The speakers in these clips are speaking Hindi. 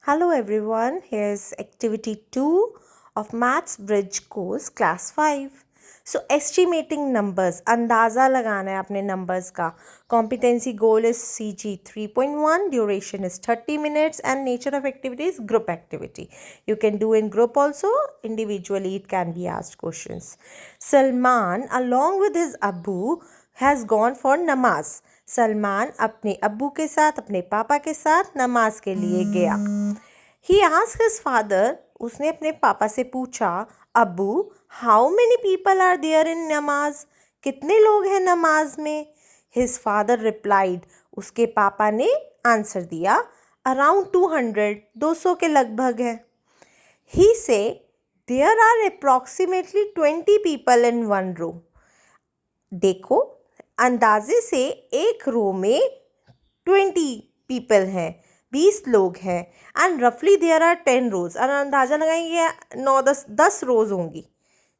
Hello everyone, here's activity 2 of Maths Bridge course class 5. So estimating numbers, अंदाज़ा लगाना है अपने numbers का. Competency goal is CG 3.1, duration is 30 minutes and nature of activity is group activity. You can do in group also, individually it can be asked questions. Salman along with his Abu has gone for namaz. Salman अपने अब्बू के साथ अपने पापा के साथ नमाज के लिए गया. ही आस्क्ड हिज फादर, उसने अपने पापा से पूछा, अब्बू how many people are there in नमाज, कितने लोग हैं नमाज में. हिज फादर रिप्लाइड, उसके पापा ने आंसर दिया, अराउंड 200, 200 के लगभग है. He said there are approximately 20 people in one row. देखो अंदाजे से एक रो में 20 पीपल हैं, 20 लोग हैं. एंड रफली देयर आर 10 रोज, और अंदाज़ा लगाएंगे 9-10 रोज होंगी.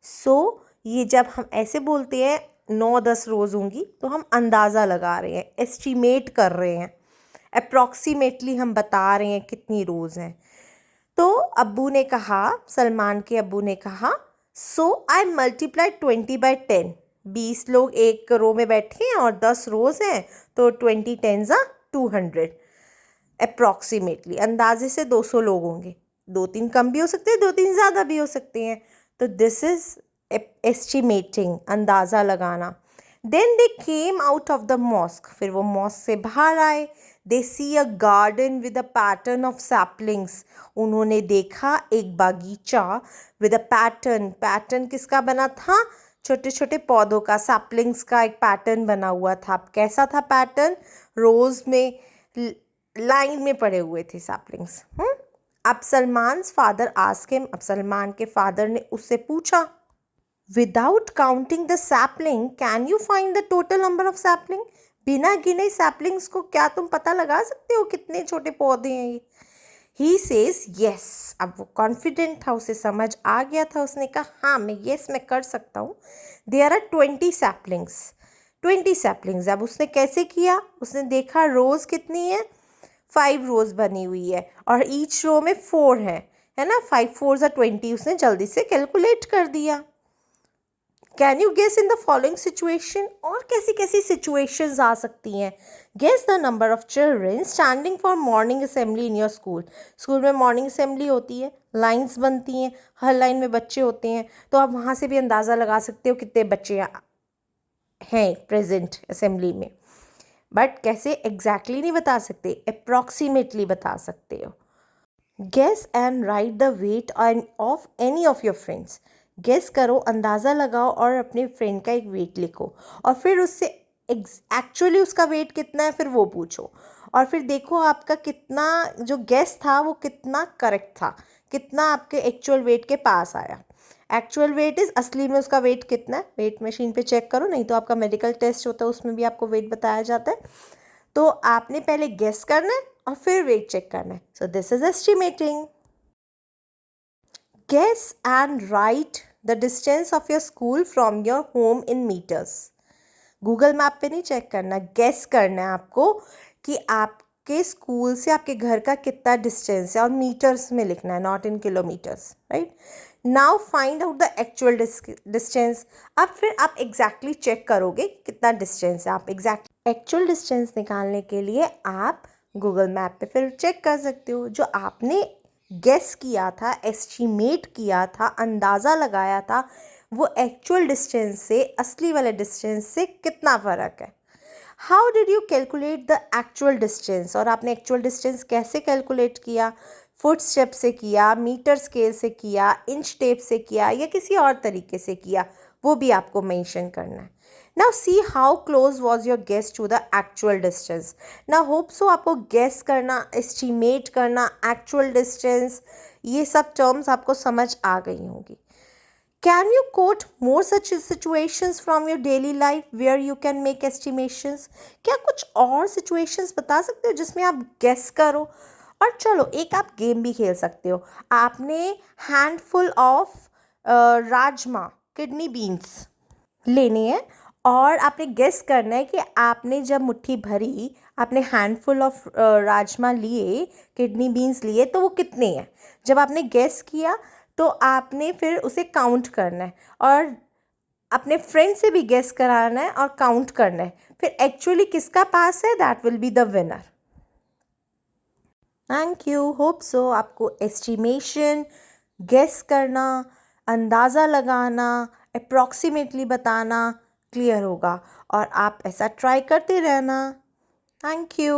सो ये जब हम ऐसे बोलते हैं 9-10 रोज होंगी तो हम अंदाज़ा लगा रहे हैं, एस्टिमेट कर रहे हैं, अप्रॉक्सीमेटली हम बता रहे हैं कितनी रोज हैं. तो अब्बू ने कहा, सलमान के अब्बू ने कहा, सो आई मल्टीप्लाई 20 बाई 10. 20 लोग एक रो में बैठे हैं और 10 रोज हैं, तो 20 10 200. अप्रॉक्सीमेटली अंदाजे से 200 लोग होंगे. 2-3 कम भी हो सकते हैं, 2-3 ज़्यादा भी हो सकते हैं. तो दिस इज एस्टिमेटिंग, अंदाज़ा लगाना. Then they came out of the mosque, फिर वो मॉस्क से बाहर आए. They see a garden with a pattern of saplings, उन्होंने देखा एक बागीचा विद अ पैटर्न. पैटर्न किसका बना था? छोटे छोटे पौधों का, सैपलिंग्स का एक पैटर्न बना हुआ था. कैसा था पैटर्न? रोज में लाइन में पड़े हुए थे सैपलिंग्स. अब सलमान फादर आस्क्ड हिम, अब सलमान के फादर ने उससे पूछा, without counting the sapling can you find the total number of sapling, बिना गिने सैपलिंग्स को क्या तुम पता लगा सकते हो कितने छोटे पौधे हैं ये? He says yes. अब वो कॉन्फिडेंट था, उसे समझ आ गया था. उसने कहा हाँ मैं कर सकता हूँ. There are 20 saplings, 20 saplings. अब उसने कैसे किया? उसने देखा रोज़ कितनी है, 5 रोज़ बनी हुई है और ईच रो में 4 है ना. 5 4 20. उसने जल्दी से कैलकुलेट कर दिया. Can you guess in the following situation, और कैसी कैसी सिचुएशंस आ सकती हैं? Guess the number of children standing for morning assembly in your school. School में मॉर्निंग असेंबली होती है, लाइंस बनती हैं, हर लाइन में बच्चे होते हैं, तो आप वहाँ से भी अंदाज़ा लगा सकते हो कितने बच्चे हैं प्रेजेंट असेंबली में. बट कैसे एग्जैक्टली नहीं बता सकते, अप्रॉक्सीमेटली बता सकते हो. Guess and write the weight of any of your friends. Guess करो, अंदाज़ा लगाओ और अपने फ्रेंड का एक वेट लिखो, और फिर उससे एक्चुअली उसका वेट कितना है फिर वो पूछो, और फिर देखो आपका कितना जो गेस था वो कितना करेक्ट था, कितना आपके एक्चुअल वेट के पास आया. एक्चुअल वेट इज़ असली में उसका वेट कितना है, वेट मशीन पे चेक करो, नहीं तो आपका मेडिकल टेस्ट होता है उसमें भी आपको वेट बताया जाता है. तो आपने पहले गेस करना है और फिर वेट चेक करना है. So this is estimating. Guess and write the distance of your school from your home in metres. Google map पे नहीं चेक करना, गेस करना है आपको कि आपके स्कूल से आपके घर का कितना डिस्टेंस है, और मीटर्स में लिखना है, not in kilometres. Right. Now find out the actual distance. अब फिर आप एग्जैक्टली चेक करोगे कितना डिस्टेंस है. आप एग्जैक्ट एक्चुअल डिस्टेंस निकालने के लिए आप गूगल मैप पे फिर चेक कर सकते हो. जो आपने गेस किया था, एस्टिमेट किया था, अंदाज़ा लगाया था, वो एक्चुअल डिस्टेंस से, असली वाले डिस्टेंस से कितना फ़र्क है. How did you calculate the actual distance, और आपने एक्चुअल डिस्टेंस कैसे कैलकुलेट किया? फुट स्टेप से किया, मीटर स्केल से किया, इंच टेप से किया, या किसी और तरीके से किया, वो भी आपको मेंशन करना है. Now see how close was your guess to the actual distance. Now hope so आपको गेस करना, एस्टिमेट करना, एक्चुअल डिस्टेंस, ये सब टर्म्स आपको समझ आ गई होंगी. Can you quote more such situations from your daily life where you can make estimations? क्या कुछ और situations बता सकते हो जिसमें आप guess करो? और चलो एक आप गेम भी खेल सकते हो. आपने handful of rajma, kidney beans लेने हैं, और आपने गेस करना है कि आपने जब मुट्ठी भरी, आपने हैंडफुल ऑफ राजमा लिए, किडनी बीन्स लिए, तो वो कितने हैं। जब आपने गेस किया तो आपने फिर उसे काउंट करना है और अपने फ्रेंड से भी गेस कराना है और काउंट करना है। फिर एक्चुअली किसका पास है, that will be the winner. Thank you. Hope so आपको एस्टिमेशन, गेस करना, अंदाज़ा लगाना, अप्रॉक्सीमेटली बताना क्लियर होगा और आप ऐसा ट्राई करते रहना। Thank you.